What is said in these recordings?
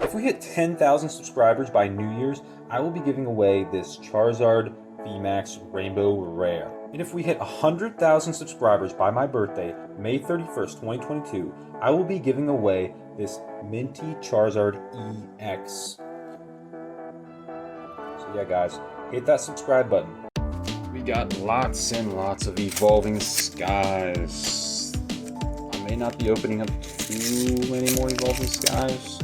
If we hit 10,000 subscribers by New Year's, I will be giving away this Charizard VMAX Rainbow Rare. And if we hit 100,000 subscribers by my birthday, May 31st, 2022, I will be giving away this Minty Charizard EX. So yeah guys, hit that subscribe button. We got lots and lots of Evolving Skies. I may not be opening up too many more Evolving Skies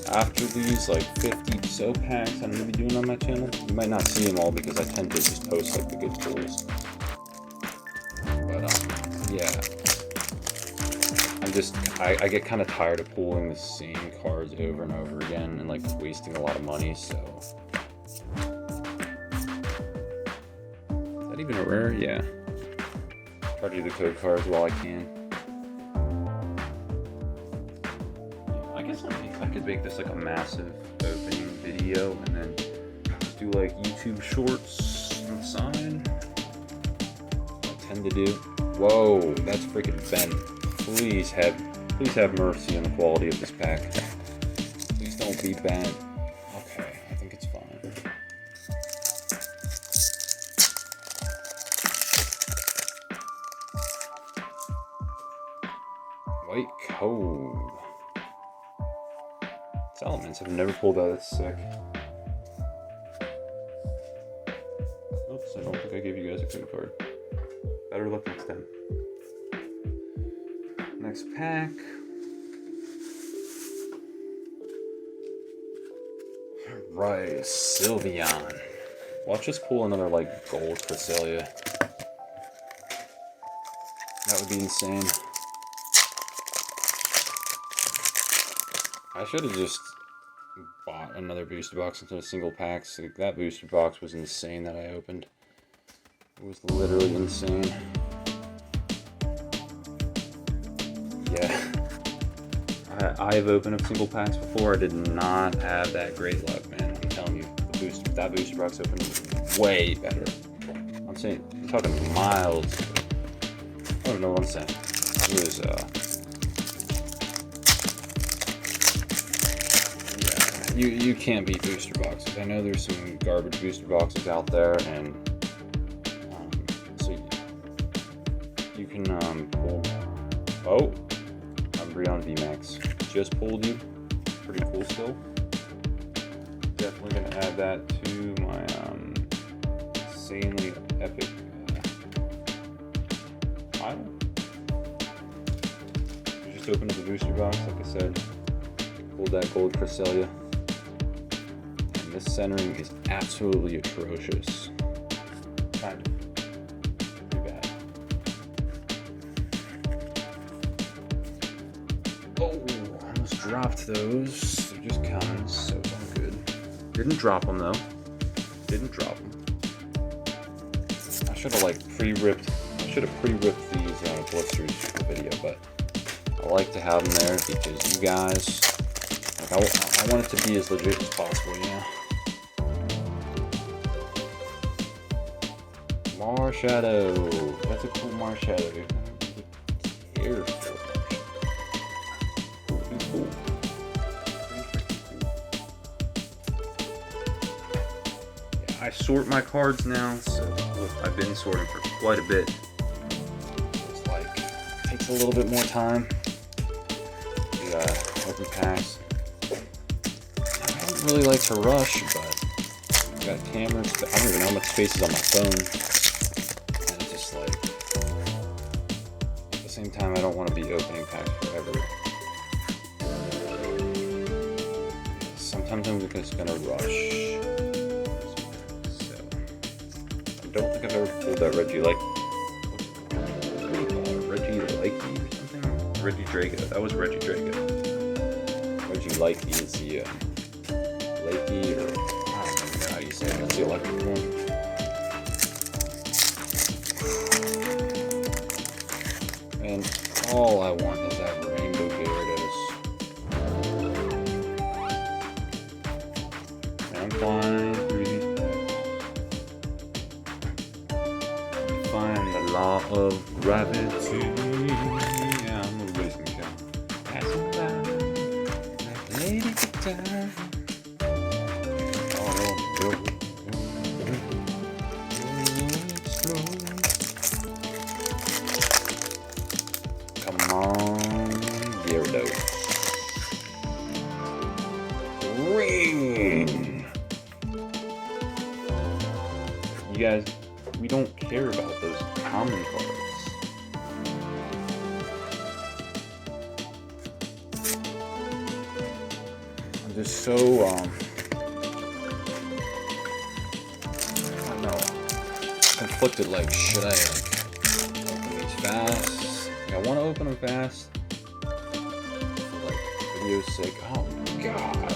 after these like 50 so packs I'm going to be doing on my channel. You might not see them all because I tend to just post like the good pulls. But yeah, I get kind of tired of pulling the same cards over and over again and like wasting a lot of money, so. Is that even a rare? Yeah. Try to do the code cards while I can. I guess I could make this like a massive opening video and then just do like YouTube shorts on the side. I tend to do. Whoa, that's freaking bent. Please have mercy on the quality of this pack. Please don't be bent. Okay, I think it's fine. White Cove. Elements I've never pulled out. That's sick. Oops, I don't think I gave you guys a code card. Better luck next time. Next pack. Right, Sylveon. Watch us pull another like gold Cresselia. That would be insane. I should have just bought another booster box instead of single packs. Like, that booster box was insane that I opened. It was literally insane. Yeah. I've opened up single packs before. I did not have that great luck, man. I'm telling you, that booster box opened was way better. I'm talking miles. I don't know what I'm saying. It was, You can't beat booster boxes. I know there's some garbage booster boxes out there, and so you can pull. Oh, Umbreon VMAX just pulled you. Pretty cool still. Definitely gonna add that to my insanely epic pile. You just opened up the booster box, like I said. Pulled that gold Cresselia. This centering is absolutely atrocious. Kind of. Pretty bad. Oh, I almost dropped those. They're just coming so good. Didn't drop them though. Didn't drop them. I should have like pre-ripped these blisters for the video, but I like to have them there because you guys, like, I want it to be as legit as possible, you know? Marshadow. That's a cool Marshadow. Careful. Pretty cool. Yeah, I sort my cards now, so I've been sorting for quite a bit. It's like, it takes a little bit more time. Open packs. I don't really like to rush, but I got cameras. I don't even know how much space is on my phone. And it's just like, at the same time, I don't want to be opening packs forever. Sometimes I'm just gonna rush. So, I don't think I've ever pulled that Reggie like. What do you call it? Reggie Likey or something? Reggie Drago. That was Reggie Drago. Reggie Likey is the Lakey, or I don't even know how you say it. That's the electric one. And all I want is that Rainbow Gyarados. And I'm flying through these packs. Find the law of gravity. Yeah, I'm gonna raise my count. Passing by like Lady Guitar. time. Oh, no. Come on, Gyarados. Ring! You guys, we don't care about those common cards. I'm just so, I don't know, conflicted, like, should I, like, open these fast? Like, I want to open them fast for, like, video's sake. Oh, my God.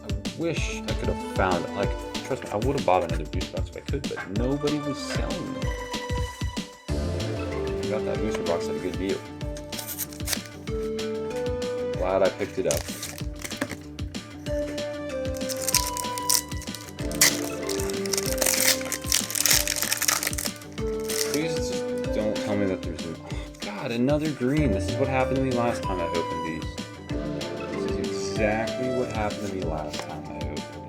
I wish I could have found, like, trust me, I would have bought another booster box if I could, but nobody was selling them. I got that booster box at a good deal. Glad I picked it up. Please just don't tell me that there's God, another green. This is what happened to me last time I opened these. This is exactly what happened to me last time I opened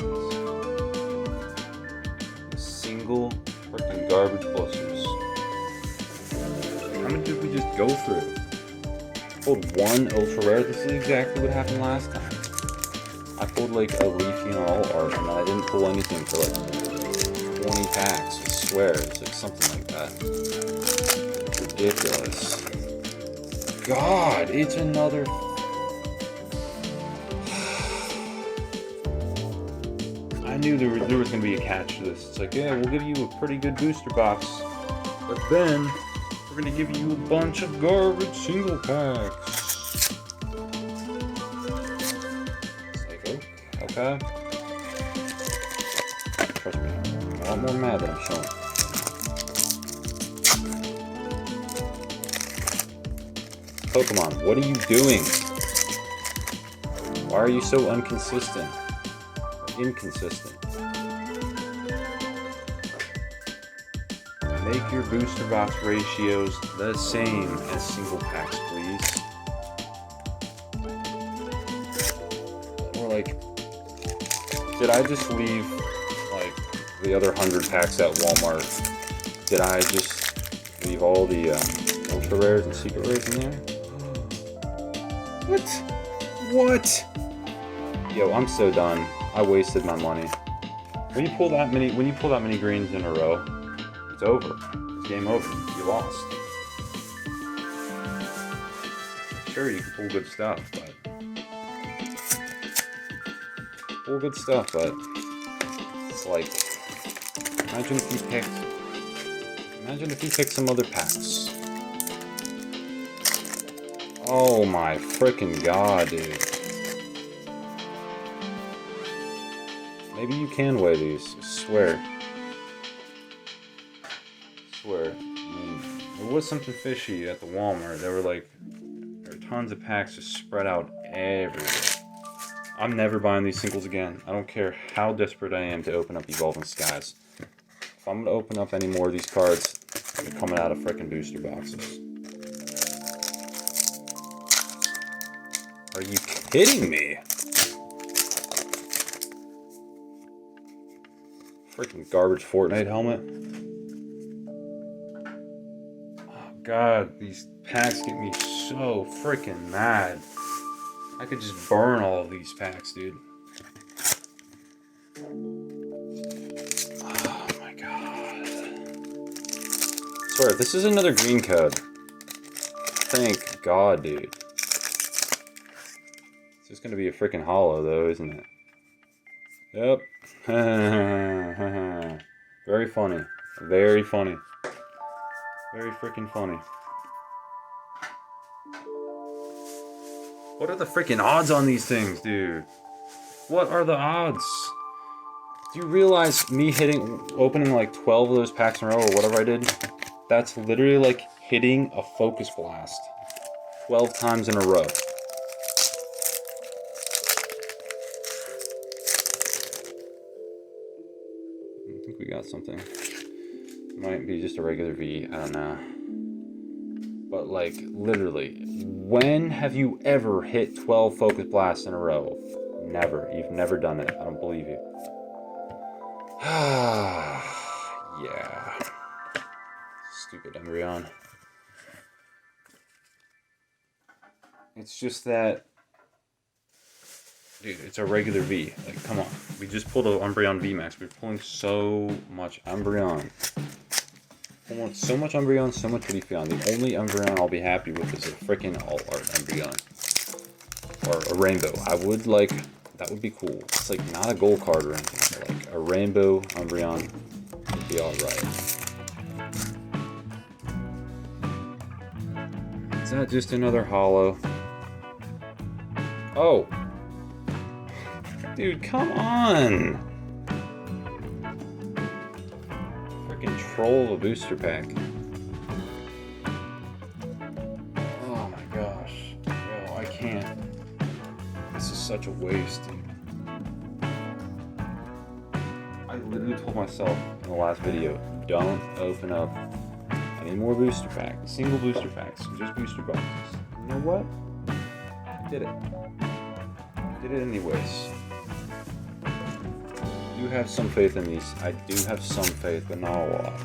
these. A single freaking garbage blisters. How many did we just go through? Pulled one ultra rare. This is exactly what happened last time. I pulled like a Leafy and all art, and I didn't pull anything for like 20 packs. I swear, it's like something like that. It's ridiculous. God, it's another. I knew there was gonna be a catch to this. It's like, yeah, we'll give you a pretty good booster box, but then we're gonna give you a bunch of garbage single packs. It's like, oh, okay. Trust me, I'm a lot more mad than I'm showing. Pokemon, what are you doing? Why are you so inconsistent? Make your booster box ratios the same as single packs, please. Or like, did I just leave like the other 100 packs at Walmart? Did I just leave all the ultra rares and secret rares in there? What? Yo, I'm so done. I wasted my money. When you pull that many greens in a row, it's over. It's game over. You lost. Sure, you can pull good stuff, but it's like, imagine if you picked some other packs. Oh my freaking God, dude. Maybe you can weigh these, I swear. There was something fishy at the Walmart. There were tons of packs just spread out everywhere. I'm never buying these singles again. I don't care how desperate I am to open up Evolving Skies. If I'm gonna open up any more of these cards, they're coming out of frickin' booster boxes. Are you kidding me? Freaking garbage Fortnite helmet. Oh God, these packs get me so freaking mad. I could just burn all of these packs, dude. Oh my God. I swear, if this is another green code, thank God, dude. It's just gonna be a freaking hollow though, isn't it? Yep. Very funny. Very funny. Very freaking funny. What are the freaking odds on these things, dude? What are the odds? Do you realize me opening like 12 of those packs in a row or whatever I did? That's literally like hitting a focus blast 12 times in a row. I think we got something. Might be just a regular V, I don't know. But like, literally, when have you ever hit 12 focus blasts in a row? Never. You've never done it. I don't believe you. Yeah. Stupid Umbreon. It's just that, dude, it's a regular V. Like, come on. We just pulled a Umbreon VMAX. We're pulling so much Umbreon. Pulling so much Umbreon, so much Leafeon. The only Umbreon I'll be happy with is a freaking Alt Art Umbreon. Or a Rainbow. I would like, that would be cool. It's like not a gold card or anything, but like a Rainbow Umbreon would be alright. Is that just another holo? Oh! Dude, come on! Freaking troll of a booster pack. Oh my gosh. Yo, I can't. This is such a waste, dude. I literally told myself in the last video, don't open up any more booster packs. Single booster packs. Just booster boxes. You know what? I did it. I did it anyways. I do have some faith in these. I do have some faith, but not a lot.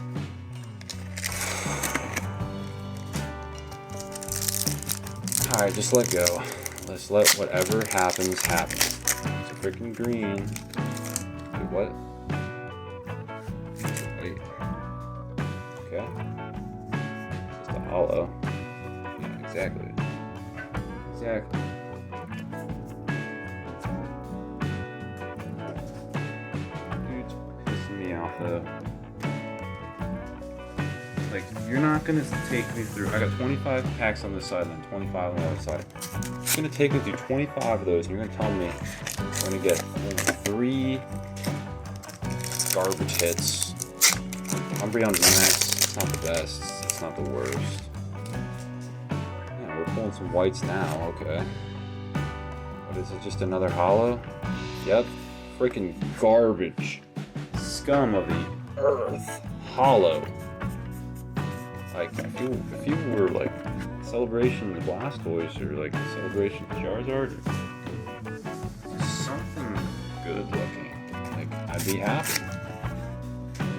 Alright, just let go. Let's let whatever happens, happen. It's a freaking green. Wait, what? Wait. Okay. Just a holo. Yeah, exactly. Exactly. Dude's pissing me off though. Like, you're not gonna take me through. I got 25 packs on this side and then 25 on the other side. You're gonna take me through 25 of those and you're gonna tell me I'm gonna get only 3 garbage hits. Umbreon VMAX, it's not the best. It's not the worst. Yeah, we're pulling some whites now, okay. What is it, just another holo? Yep. Freaking garbage. Scum of the earth. Holo. Like, if you were like Celebration Blastoise or like Celebration Charizard, or something good looking, like, I'd be happy.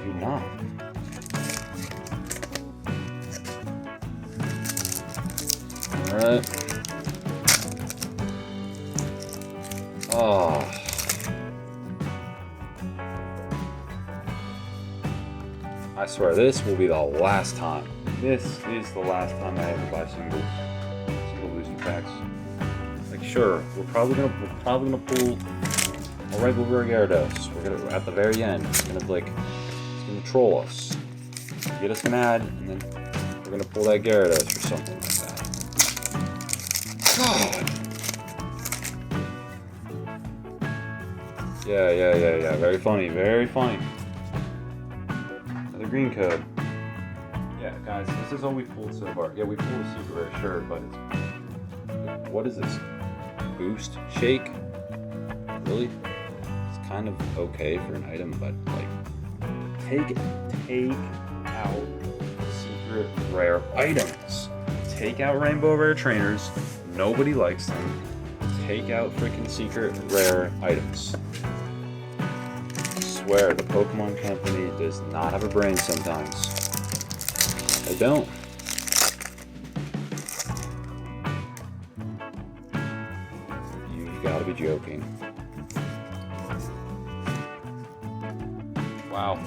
You're not. Alright. Oh. I swear, this will be the last time. This is the last time I ever buy single booster packs. Like, sure, we're probably gonna pull a regular Gyarados. We're gonna, at the very end, it's gonna troll us, get us mad, and then we're gonna pull that Gyarados or something like that. God. Yeah. Very funny. Very funny. Another green code. Yeah, guys, this is all we pulled so far. Yeah, we pulled a super rare shirt, but it's... What is this? Boost Shake? Really? It's kind of okay for an item, but, like... Take out secret rare items. Take out rainbow rare trainers. Nobody likes them. Take out freaking secret rare items. I swear, the Pokemon Company does not have a brain sometimes. They don't. You gotta be joking. Wow.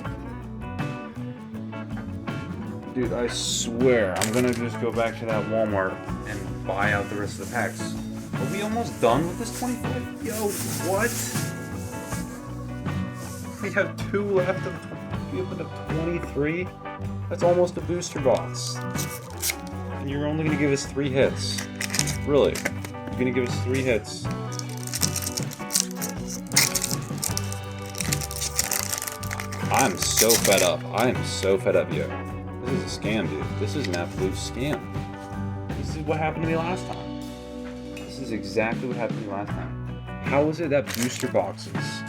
Dude, I swear, I'm gonna just go back to that Walmart and buy out the rest of the packs. Are we almost done with this 25? Yo, what? We have 2 left of we opened up 23? That's almost a booster box. And you're only gonna give us 3 hits. Really? You're gonna give us 3 hits. I'm so fed up. I am so fed up, yo. This is a scam, dude. This is an absolute scam. This is what happened to me last time. This is exactly what happened to me last time. How is it that booster boxes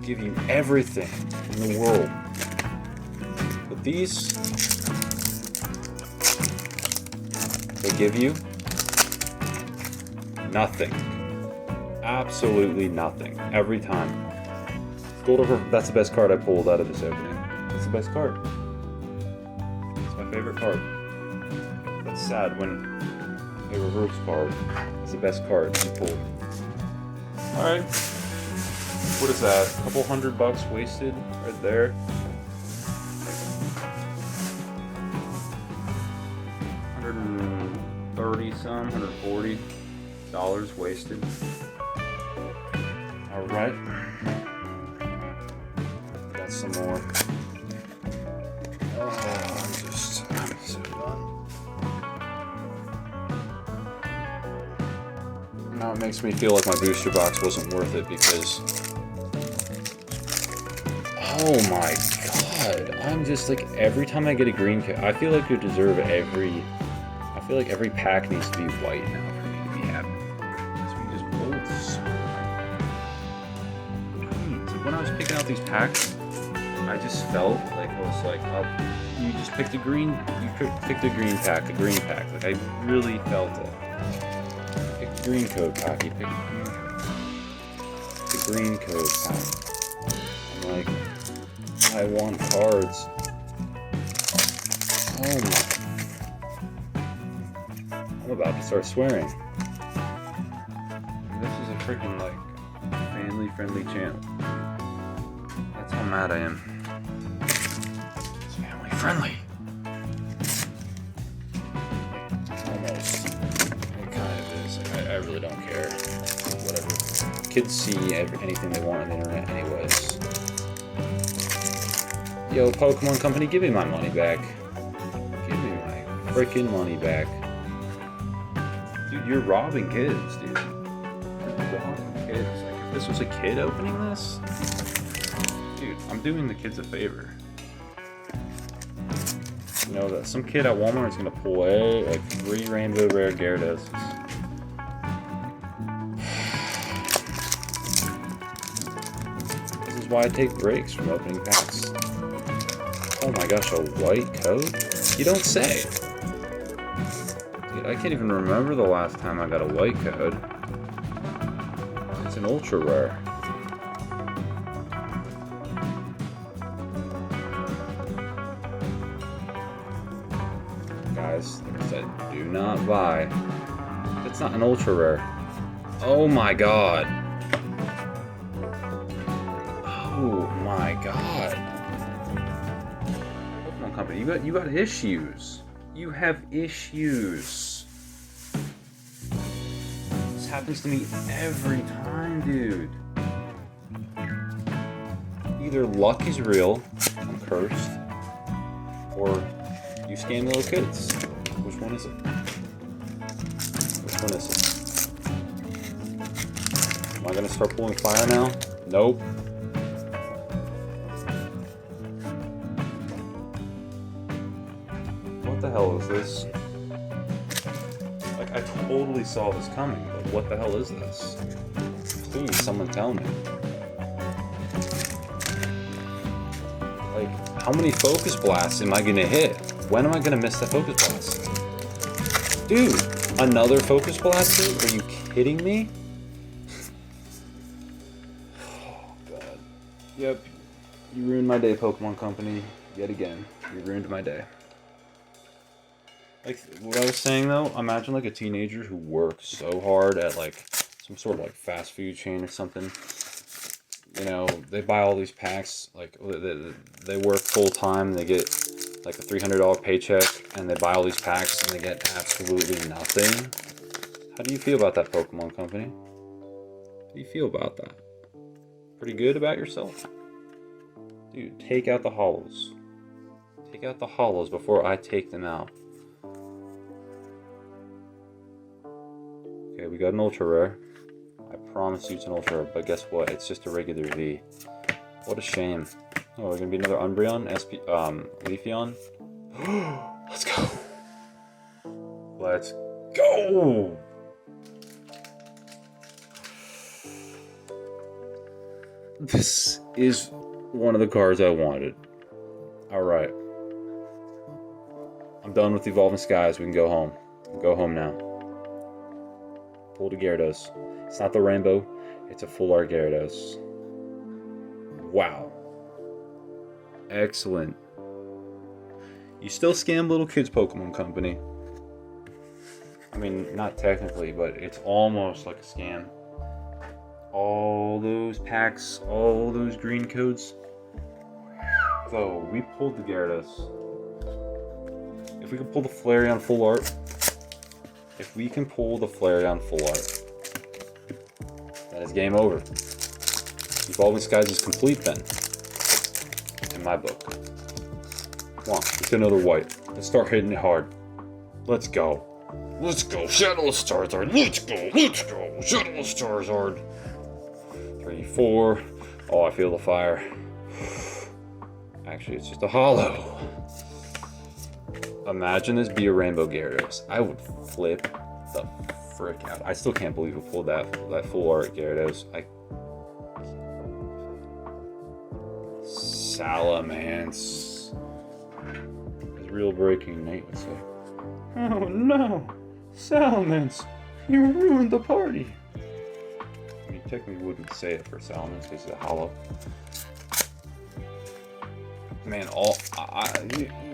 give you everything in the world, but these, they give you nothing. Absolutely nothing. Every time. Gold over, that's the best card I pulled out of this opening. That's the best card. It's my favorite card. That's sad when a reverse card is the best card you pulled. Alright. What is that? A couple $100 wasted right there. $140 wasted. Alright. Got some more. I'm so done. Now it makes me feel like my booster box wasn't worth it because, oh my god, I'm just like, every time I get a green code, I feel like you deserve I feel like every pack needs to be white now for me to be happy. Because we just pulled so great. So when I was picking out these packs, I just felt like I was like, you just picked a green, picked a green pack. Like I really felt it. Picked a green code pack, you picked the green code pack. I'm like, I want cards. Oh my. I'm about to start swearing. This is a freaking like family-friendly channel. That's how mad I am. It's family-friendly. Almost. It kind of is. Like, I really don't care. Whatever. Kids see anything they want on the internet anyways. Yo, Pokemon Company, give me my money back. Give me my freaking money back. Dude, you're robbing kids, dude. You're robbing kids. Like, if this was a kid opening this, dude, I'm doing the kids a favor. You know that some kid at Walmart is gonna pull like 3 rainbow rare Gyarados. This is why I take breaks from opening packs. Oh my gosh, a white code? You don't say. Dude, I can't even remember the last time I got a white code. It's an ultra rare. Guys, like I said, do not buy. That's not an ultra rare. Oh my god. Oh my god. Pokemon Company, you got issues. You have issues. This happens to me every time, dude. Either luck is real, I'm cursed, or you scam little kids. Which one is it? Which one is it? Am I gonna start pulling fire now? Nope. What the hell is this? Like, I totally saw this coming, but what the hell is this? Please, someone tell me. Like, how many focus blasts am I gonna hit? When am I gonna miss the focus blast? Dude, another focus blast? Are you kidding me? Oh, God. Yep. You ruined my day, Pokemon Company. Yet again. You ruined my day. Like, what I was saying though, imagine like a teenager who works so hard at like some sort of like fast food chain or something. You know, they buy all these packs, like they work full time, they get like a $300 paycheck, and they buy all these packs and they get absolutely nothing. How do you feel about that, Pokemon Company? How do you feel about that? Pretty good about yourself? Dude, take out the hollows. Take out the hollows before I take them out. Okay, we got an ultra rare. I promise you it's an ultra rare, but guess what? It's just a regular V. What a shame. Oh, we're gonna be another Umbreon, Leafeon. Let's go. Let's go. This is one of the cards I wanted. All right. done with Evolving Skies. We can go home. Go home now. Pull the Gyarados. It's not the rainbow. It's a full art Gyarados. Wow. Excellent. You still scam little kids, Pokemon Company. I mean, not technically, but it's almost like a scam. All those packs, all those green codes. So, we pulled the Gyarados. If we can pull the Flareon full art. If we can pull the Flareon full art. That is game over. Evolving Skies is complete then. In my book. Come on, let's get another white. Let's start hitting it hard. Let's go. Let's go. Shadowless Charizard. Let's go. Let's go. Shadowless Charizard. 3, 4. Oh, I feel the fire. Actually, it's just a holo. Imagine this be a Rainbow Gyarados. I would flip the frick out. I still can't believe we pulled that full art Gyarados. Salamence. As real breaking Nate would say. Oh no! Salamence! You ruined the party! I mean, technically wouldn't say it for Salamence because it's a holo. Man,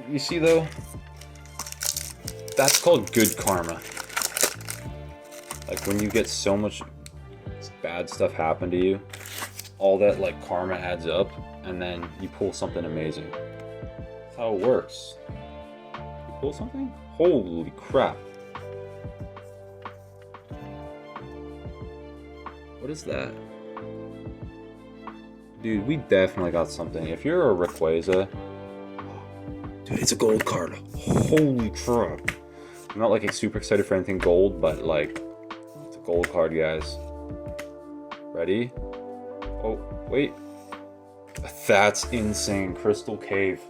you see though? That's called good karma. Like when you get so much bad stuff happen to you, all that like karma adds up, and then you pull something amazing. That's how it works. You pull something? Holy crap. What is that? Dude, we definitely got something. If you're a Rayquaza, dude, it's a gold card. Holy crap. I'm not like super excited for anything gold, but like, it's a gold card, guys. Ready? Oh, wait. That's insane. Crystal Cave.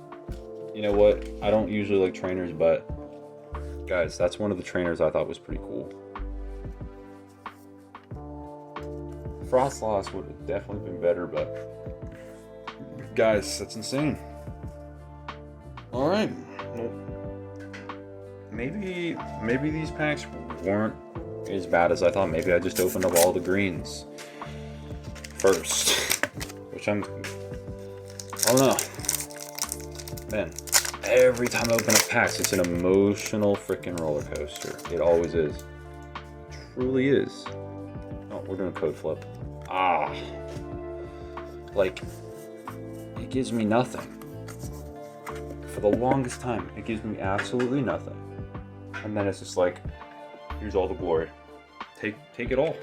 You know what? I don't usually like trainers, but guys, that's one of the trainers I thought was pretty cool. Frostlass would have definitely been better, but guys, that's insane. Alright. Well, maybe these packs weren't as bad as I thought. Maybe I just opened up all the greens first. Which I don't know. Man, every time I open up packs, it's an emotional freaking roller coaster. It always is. It truly is. Oh, we're doing code flip. Like, it gives me nothing. For the longest time, it gives me absolutely nothing. And then it's just like, here's all the glory. Take it all.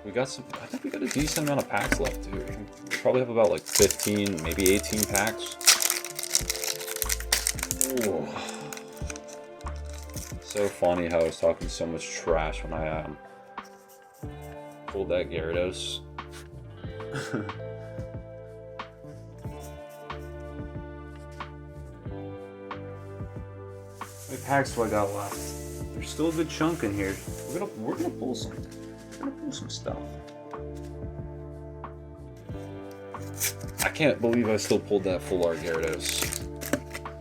We got some, I think we got a decent amount of packs left too. We probably have about like 15, maybe 18 packs. Ooh. So funny how I was talking so much trash when I pulled that Gyarados. How many packs do I got left? There's still a good chunk in here. We're gonna pull some. We're gonna pull some stuff. I can't believe I still pulled that full art Gyarados.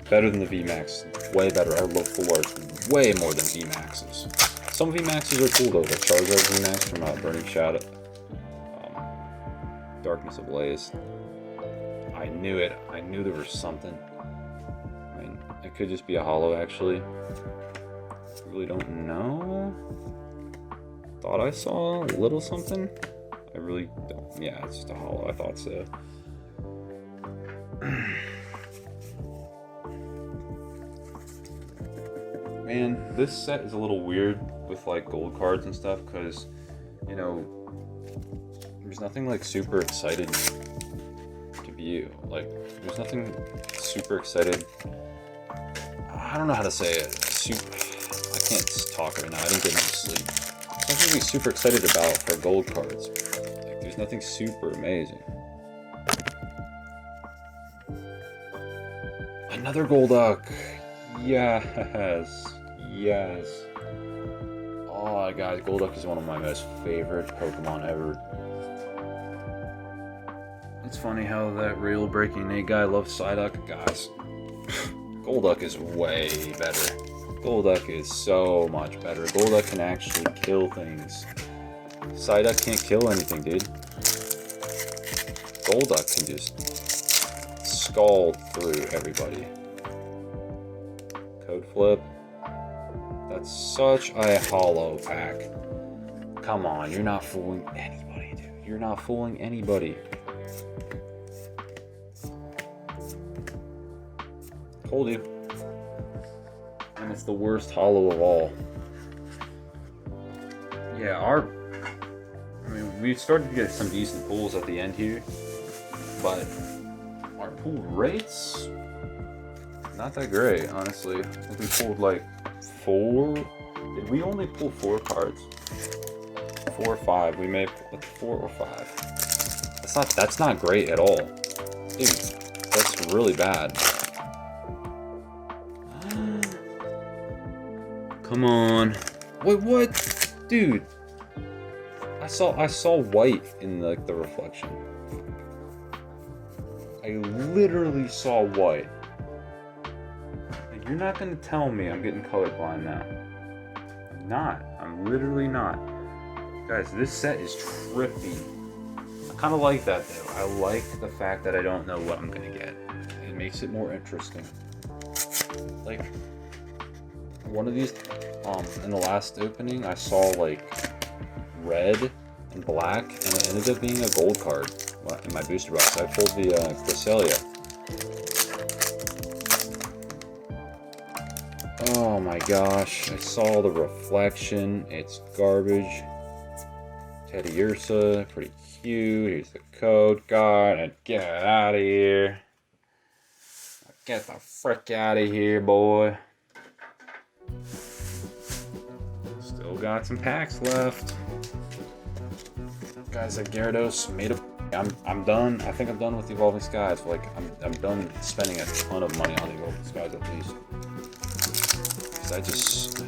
Better than the VMAX. Way better. I love full arts way more than VMAXs. Some VMAXs are cool though. The Charizard VMAX from Burning Shadow. Darkness Ablaze. I knew it. I knew there was something. I mean, it could just be a holo actually. I really don't know. Thought I saw a little something. I really don't. Yeah, it's just a holo. I thought so. Man, this set is a little weird with like gold cards and stuff because, you know, there's nothing like super excited to view. Like, there's nothing super excited. I don't know how to say it. I can't talk right now. I didn't get enough sleep. There's nothing to be super excited about for gold cards. Like, there's nothing super amazing. Another Golduck. Yes. Yes. Oh, guys, Golduck is one of my most favorite Pokemon ever. It's funny how that real Breaking Nate guy loves Psyduck. Guys, Golduck is way better. Golduck is so much better. Golduck can actually kill things. Psyduck can't kill anything, dude. Golduck can just scald through everybody. Code Flip. That's such a hollow pack. Come on, you're not fooling anybody, dude. You're not fooling anybody. Told you. And it's the worst hollow of all. Yeah, I mean, we started to get some decent pulls at the end here, but our pull rates, not that great, honestly. I think we pulled like 4. Did we only pull 4 cards? 4 or 5. We may pull like 4 or 5. That's not great at all. Dude, that's really bad. Come on. Wait, what? Dude. I saw white in like the reflection. I literally saw white. Like, you're not gonna tell me I'm getting colorblind now. I'm not. I'm literally not. Guys, this set is trippy. I kind of like that though. I like the fact that I don't know what I'm gonna get. It makes it more interesting. Like, one of these, in the last opening, I saw like red and black, and it ended up being a gold card in my booster box. I pulled the Cresselia. Oh my gosh, I saw the reflection. It's garbage. Teddy Ursa, pretty cute. Here's the code card, and get out of here. Get the frick out of here, boy. Still got some packs left. Guys, like Gyarados made a. I'm done. I think I'm done with Evolving Skies. Like I'm done spending a ton of money on Evolving Skies at least. Cause I just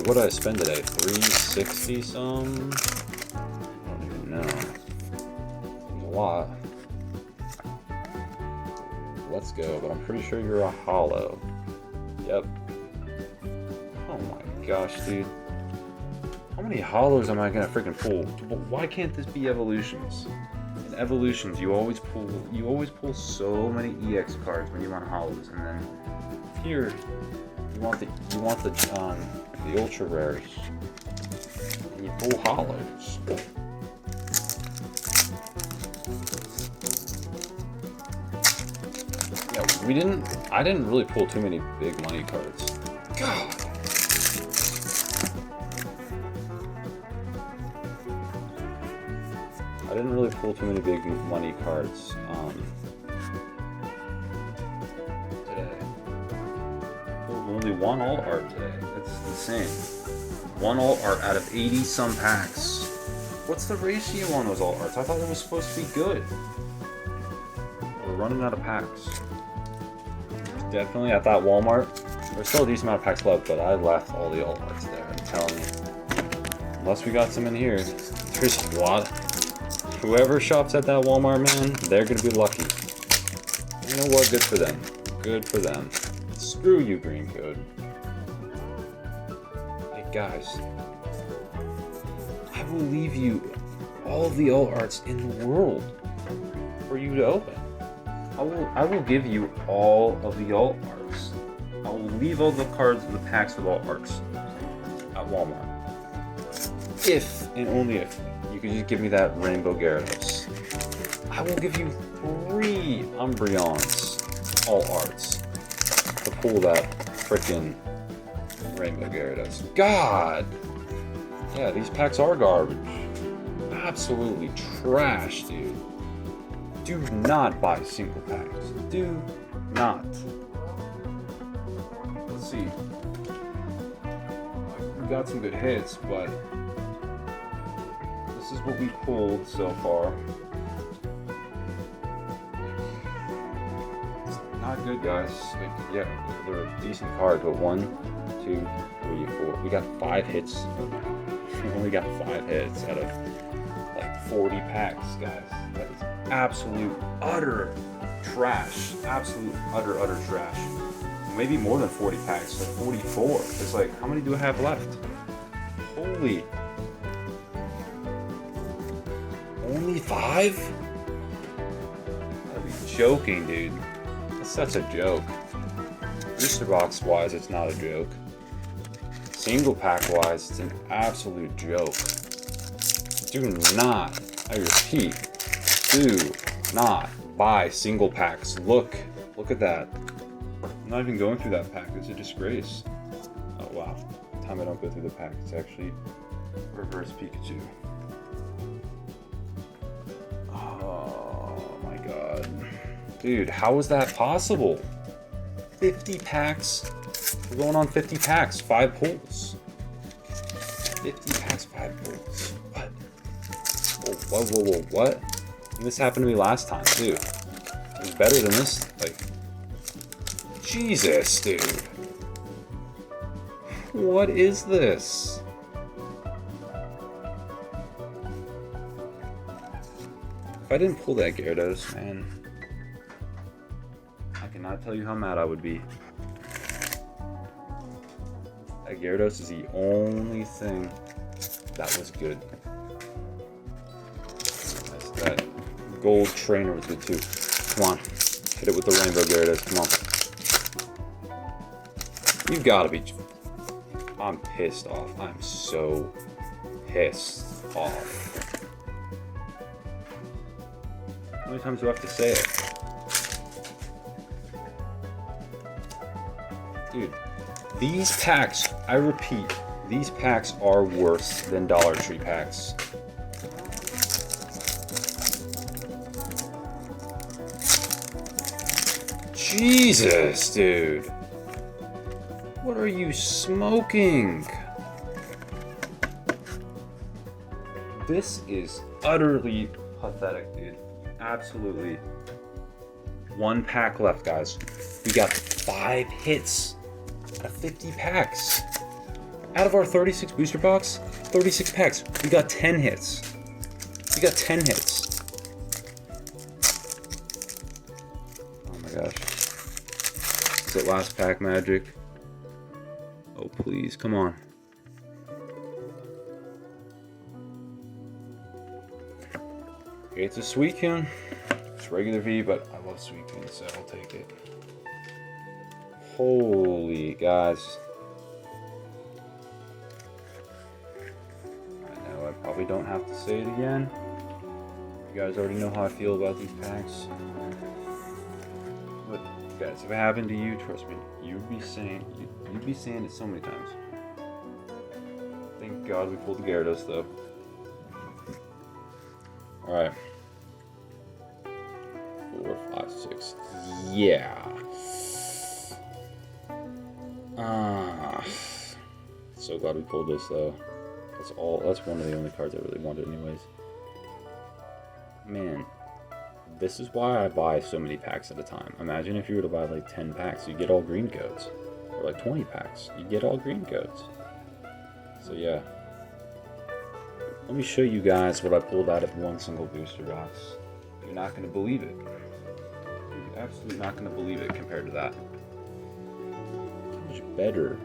what did I spend today? 360 some. I don't even know. It's a lot. Let's go. But I'm pretty sure you're a hollow. Yep. Oh my gosh, dude. How many hollows am I gonna freaking pull? Why can't this be evolutions? In evolutions, you always pull so many EX cards when you want hollows, and then here you want the ultra rares, and you pull hollows. Yeah, I didn't really pull too many big money cards. God. I didn't really pull too many big money cards today. Pulled only one alt art today. That's insane. One alt art out of 80 some packs. What's the ratio on those alt arts? I thought it was supposed to be good. We're running out of packs. Definitely at that Walmart. There's still a decent amount of packs left, but I left all the alt arts there. I'm telling you. Unless we got some in here. There's a lot. Whoever shops at that Walmart, man, they're gonna be lucky. You know what? Good for them. Good for them. Screw you, Green Code. Hey guys, I will leave you all of the alt arts in the world for you to open. I will give you all of the alt arts. I will leave all the cards in the packs with alt arts at Walmart. If and only if you could just give me that Rainbow Gyarados. I will give you 3 Umbreons all arts to pull that frickin' Rainbow Gyarados. God! Yeah, these packs are garbage. Absolutely trash, dude. Do not buy single packs. Do not. Let's see. We got some good hits, but this is what we pulled so far. It's not good, guys. Like, yeah, they're a decent card, but 1, 2, 3, 4. We got 5 hits. We only got 5 hits out of like 40 packs, guys. That is absolute utter trash. Absolute utter trash. Maybe more than 40 packs, like 44. It's like, how many do I have left? Holy. Only 5? I'd be joking, dude. That's such a joke. Booster box wise, it's not a joke. Single pack wise, it's an absolute joke. Do not, I repeat, do not buy single packs. Look at that. I'm not even going through that pack. It's a disgrace. Oh wow. The time I don't go through the pack, it's actually reverse Pikachu. Oh my god. Dude, how is that possible? 50 packs? We're going on 50 packs, 5 pulls. 50 packs, 5 pulls. What? Whoa, what? And this happened to me last time, too. It was better than this, like... Jesus, dude. What is this? If I didn't pull that Gyarados, man... I cannot tell you how mad I would be. That Gyarados is the only thing that was good. That gold trainer was good too. Come on. Hit it with the rainbow Gyarados. Come on. You've got to be... I'm pissed off. I'm so pissed off. How many times do I have to say it? Dude, these packs, I repeat, these packs are worse than Dollar Tree packs. Jesus, dude. What are you smoking? This is utterly pathetic, dude. Absolutely. 1 pack left, guys. We got 5 hits out of 50 packs. Out of our 36 booster box, 36 packs, we got 10 hits. We got 10 hits. Oh my gosh. Is it last pack magic? Oh please, come on. Okay, it's a Suicune. It's regular V, but I love Suicune, so I'll take it. Holy guys. I know I probably don't have to say it again. You guys already know how I feel about these packs. But guys, if it happened to you, trust me, you'd be saying it so many times. Thank God we pulled the Gyarados though. Alright. 4, 5, 6. Yeah. So glad we pulled this though. That's one of the only cards I really wanted anyways. Man, this is why I buy so many packs at a time. Imagine if you were to buy like 10 packs, you get all green codes. Or like 20 packs, you get all green codes. So yeah. Let me show you guys what I pulled out of one single booster box. You're not going to believe it. You're absolutely not going to believe it compared to that. So much better.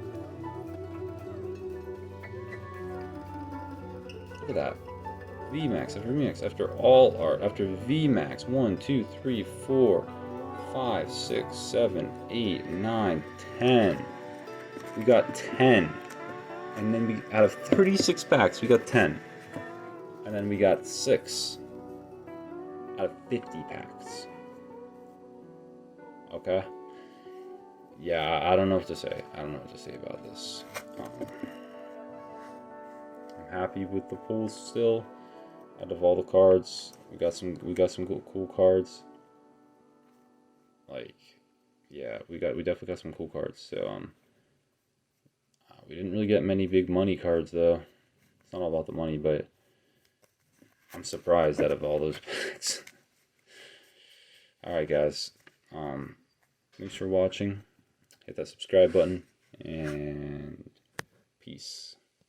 Look at that. VMAX after VMAX after all art after VMAX. 1, 2, 3, 4, 5, 6, 7, 8, 9, 10. We got 10. And then we out of 36 packs, we got 10. And then we got 6 out of 50 packs. Okay. Yeah, I don't know what to say. I don't know what to say about this. I'm happy with the pulls still. Out of all the cards, we got some cool cards. Like, yeah, we definitely got some cool cards. So we didn't really get many big money cards though. It's not all about the money, but I'm surprised out of all those packs. Alright guys, thanks for watching. Hit that subscribe button, and peace.